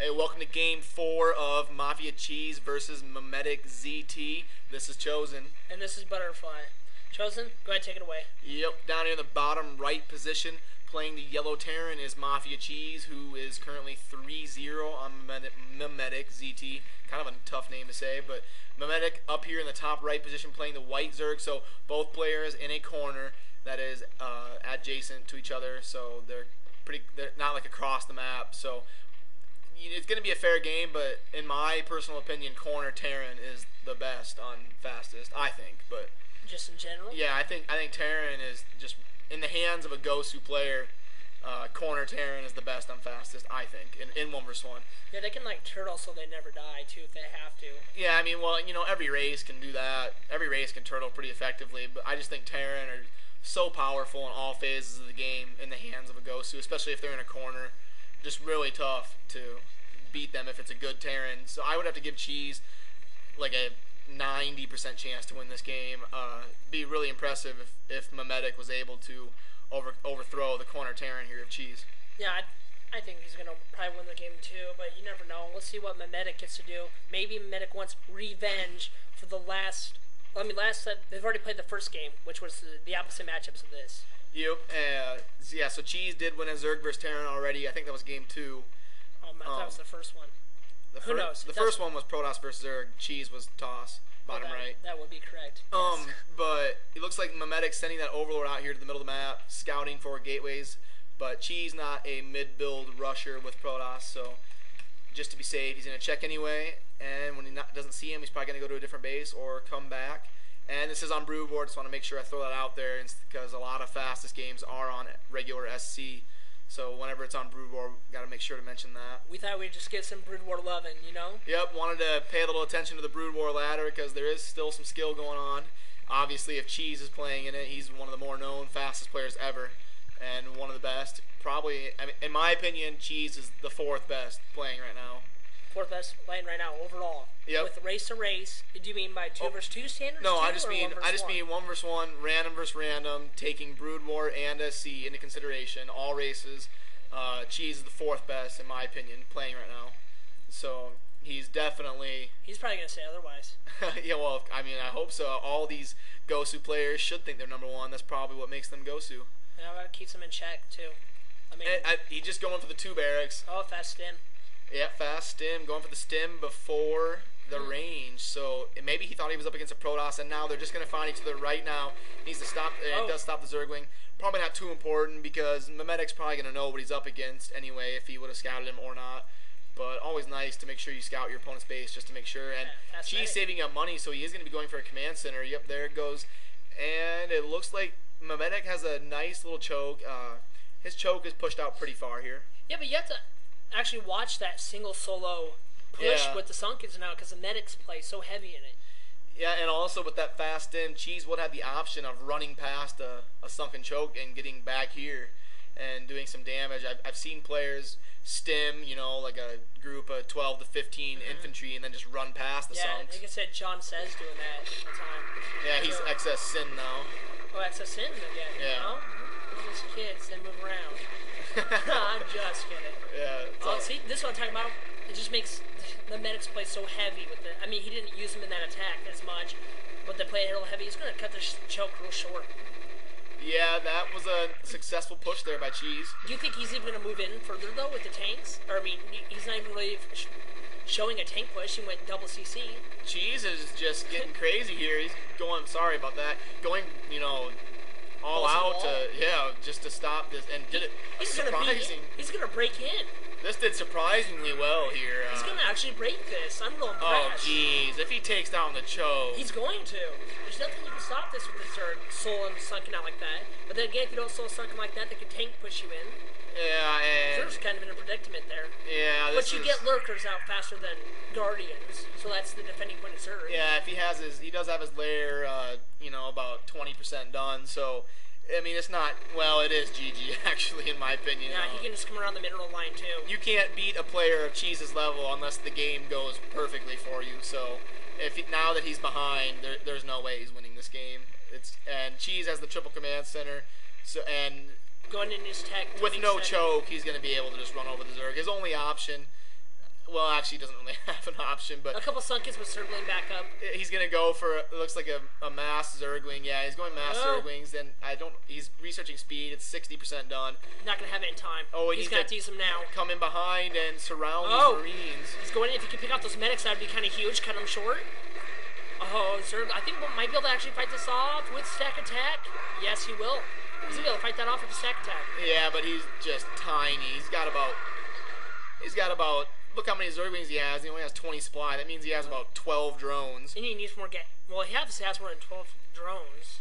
Hey, welcome to Game 4 of MaFia.Cheese versus MiMeTiC ZT. This is Chosen. And this is Butterfly. Chosen, go ahead, take it away. Yep, down here in the bottom right position, playing the yellow Terran is MaFia.Cheese, who is currently 3-0 on MiMeTiC ZT. Kind of a tough name to say, but MiMeTiC up here in the top right position playing the white Zerg, so both players in a corner that is adjacent to each other, so they're not like across the map, so it's going to be a fair game, but in my personal opinion, corner Terran is the best on fastest, I think. But just in general? Yeah, I think Terran is just in the hands of a Gosu player. Corner Terran is the best on fastest, I think, in 1 vs 1. Yeah, they can like turtle so they never die too if they have to. Yeah, I mean, well, you know, every race can do that. Every race can turtle pretty effectively, but I just think Terran are so powerful in all phases of the game in the hands of a Gosu, especially if they're in a corner. Just really tough to beat them if it's a good Terran. So I would have to give Cheese like a 90% chance to win this game. Be really impressive if MiMeTiC was able to overthrow the corner Terran here of Cheese. Yeah, I think he's going to probably win the game too, but you never know. Let's see what MiMeTiC gets to do. Maybe MiMeTiC wants revenge for the last... they've already played the first game, which was the opposite matchups of this. Yep. Yeah, so Cheese did win a Zerg vs Terran already. I think that was game 2. I thought it was the first one. Who knows? The first one was Protoss versus Zerg. Cheese was Toss, bottom right. That would be correct. Yes. But it looks like MiMeTiC sending that Overlord out here to the middle of the map, scouting for gateways. But Cheese not a mid-build rusher with Protoss, so just to be safe, he's going to check anyway. And when he doesn't see him, he's probably going to go to a different base or come back. And this is on Broodboard, just want to make sure I throw that out there because a lot of fastest games are on regular SC. So whenever it's on Broodboard, got to make sure to mention that. We thought we'd just get some Broodboard loving, you know? Yep, wanted to pay a little attention to the Broodboard ladder because there is still some skill going on. Obviously, if Cheese is playing in it, he's one of the more known, fastest players ever, and one of the best. Probably, I mean, in my opinion, Cheese is the 4th best playing right now. 4th best playing right now overall. Yep. With race to race, do you mean by 2 vs 2 standards? No, I just mean 1 vs 1, random versus random, taking Brood War and SC into consideration, all races. Cheese is the 4th best in my opinion playing right now. So he's definitely. He's probably gonna say otherwise. Yeah, well, I mean, I hope so. All these Gosu players should think they're #1. That's probably what makes them Gosu. And that keeps them in check too. I mean, he's just going for the 2 barracks. Oh, fast stim. Yeah, fast stim, going for the stim before the range. So maybe he thought he was up against a Protoss, and now they're just going to find each other right now. He needs to stop. It does stop the Zergwing. Probably not too important because MiMeTic's probably going to know what he's up against anyway if he would have scouted him or not. But always nice to make sure you scout your opponent's base just to make sure. And Cheese saving up money, so he is going to be going for a command center. Yep, there it goes. And it looks like MiMeTiC has a nice little choke. His choke is pushed out pretty far here. Yeah, but you have to actually watch that single solo push with the Sunkens now because the medics play so heavy in it. Yeah, and also with that fast stim, Cheese would have the option of running past a sunken choke and getting back here and doing some damage. I've seen players stim, you know, like a group of 12 to 15 infantry and then just run past the sunks. Yeah, like I said, John says doing that all the time. Yeah, he's excess sin now. Oh, excess sin again? Yeah. No? Just kids, they move around. I'm just kidding. Yeah. See, this is what I'm talking about. It just makes the medics play so heavy with it. I mean, he didn't use them in that attack as much, but they play a little heavy. He's going to cut the choke real short. Yeah, that was a successful push there by Cheese. Do you think he's even going to move in further, though, with the tanks? Or, I mean, he's not even really showing a tank push. He went double CC. Cheese is just getting crazy here. He's going, sorry about that, going, you know, all out to, just to stop this, and did it surprising. He's going to break in. This did surprisingly well here. He's going to actually break this. I'm real impressed. Oh, jeez. If he takes down the choke. He's going to. There's nothing you can stop this with the Zerg soul and sunken out like that. But then again, if you don't soul sunken like that, they can tank push you in. Yeah, and Zerg's kind of in a predicament there. Yeah, but you get lurkers out faster than Guardians, so that's the defending point of Zerg. Yeah, if he does have his lair, you know, about 20% done, so I mean, it's not, well, it is GG, actually, in my opinion. Yeah, he can just come around the mineral line, too. You can't beat a player of Cheese's level unless the game goes perfectly for you. So, now that he's behind, there's no way he's winning this game. And Cheese has the triple command center, and going in his tech with no choke, he's going to be able to just run over the Zerg. His only option Well, actually, he doesn't really have an option, but A couple Sunkets, but circling back up. he's gonna go for it looks like a mass Zergling. Yeah, he's going mass Zerglings, and he's researching speed. It's 60% done. Not gonna have it in time. Oh, he's got to use them now. Come in behind and surround these Marines. He's going in. If you could pick out those medics, that would be kind of huge. Cut them short. Oh, Zerg, I think we might be able to actually fight this off with stack attack. Yes, he will. He's gonna be able to fight that off with a stack attack. Yeah, but he's just tiny. He's got about. Look how many Zerglings he has. He only has 20 supply. That means he has about 12 drones. And he needs more well, he has more than 12 drones.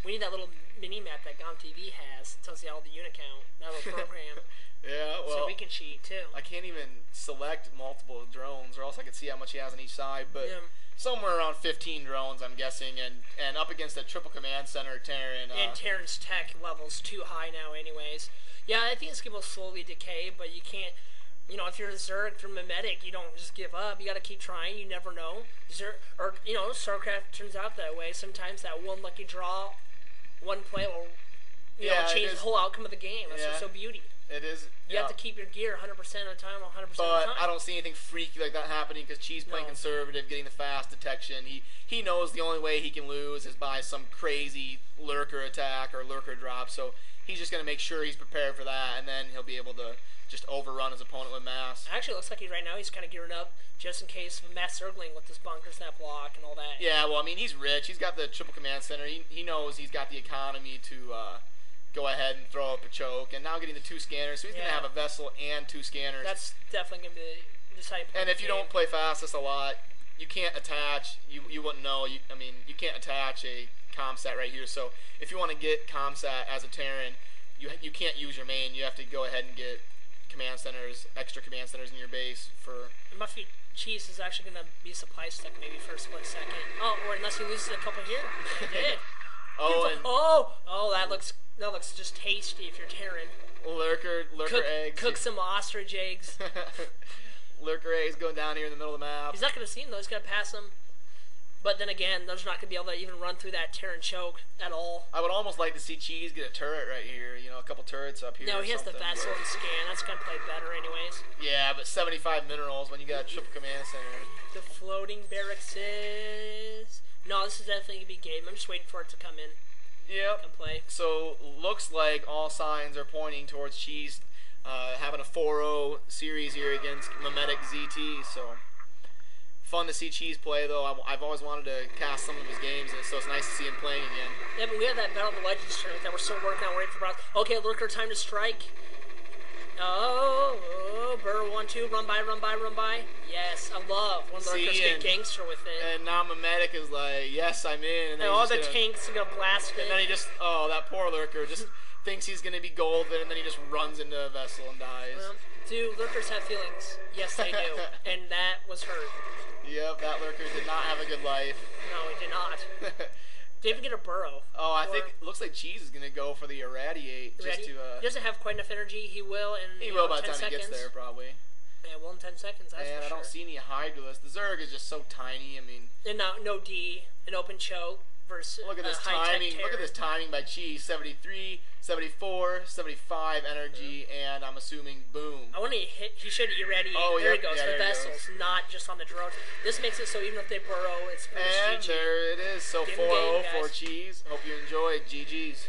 We need that little mini-map that GOM TV has. It tells you all the unit count. That little program. Yeah, well. So we can cheat, too. I can't even select multiple drones, or else I could see how much he has on each side. But somewhere around 15 drones, I'm guessing. And up against a triple command center, Terran. And Terran's tech level's too high now anyways. Yeah, I think this game will slowly decay, but you can't... You know, if you're a Zerg from MiMeTiC, you don't just give up. You got to keep trying. You never know. StarCraft turns out that way. Sometimes that one lucky draw, one play will, change the whole outcome of the game. That's what's so beauty. It is. You have to keep your gear 100% of the time, 100% of the time. But I don't see anything freaky like that happening because Cheese playing conservative, getting the fast detection. He knows the only way he can lose is by some crazy lurker attack or lurker drop. So he's just going to make sure he's prepared for that, and then he'll be able to just overrun his opponent with mass. Actually, it looks like right now he's kind of gearing up just in case of a mass Zergling with this bunkers, that block, and all that. Yeah, well, I mean, he's rich. He's got the triple command center. He knows he's got the economy to go ahead and throw up a choke. And now getting the 2 scanners, so he's going to have a vessel and 2 scanners. That's definitely going to be the deciding point. And if you don't play fastest a lot, you can't attach. You wouldn't know. You can't attach a comsat right here. So if you want to get comsat as a Terran, you can't use your main. You have to go ahead and get extra command centers in your base for. MaFia.Cheese is actually going to be supply stuck maybe for a split second. Oh, or unless he loses a couple here. He did. That looks just tasty if you're Terran. Lurker eggs. Cook some ostrich eggs. Lurker eggs going down here in the middle of the map. He's not going to see him though. He's going to pass him. But then again, they're not going to be able to even run through that Terran choke at all. I would almost like to see Cheese get a turret right here. A couple turrets up here. No, he has the vessel and scan. That's going to play better anyways. Yeah, but 75 minerals when you got a triple command center. The floating barracks is... No, this is definitely going to be game. I'm just waiting for it to come in. Yep. Come play. So, looks like all signs are pointing towards Cheese having a 4-0 series here against MiMeTiC ZT, so... Fun to see Cheese play, though. I've always wanted to cast some of his games, so it's nice to see him playing again. Yeah, but we have that Battle of the Legends tournament that we're still working on, waiting for Brock. Okay, Lurker, time to strike. Burrow 1-2, run by. Yes, I love when Lurkers get gangster with it. And now MiMeTiC is like, yes, I'm in. And all the tanks are going to blast it. And then he just, that poor Lurker just thinks he's going to be golden, and then he just runs into a vessel and dies. Well, do Lurkers have feelings? Yes, they do. And that was hurt. Yep, that Lurker did not have a good life. No, he did not. Did he even get a burrow? Oh, I think it looks like Cheese is going to go for the irradiate. Just to, he doesn't have quite enough energy. He will in He will by the time 10 seconds. He gets there, probably. Yeah, well, in 10 seconds, that's for I don't see any Hydralisk. The Zerg is just so tiny. I mean... And no D, an open choke versus look at this timing. Look at this timing by Cheese. 73, 74, 75 energy, and I'm assuming boom. I want to hit. He should irradiate. Oh, there he goes. Yeah, the vessels, not just on the drones. This makes it so even if they burrow, it's and GG. there it is. So 4-0 for Cheese. Hope you enjoyed. GG's.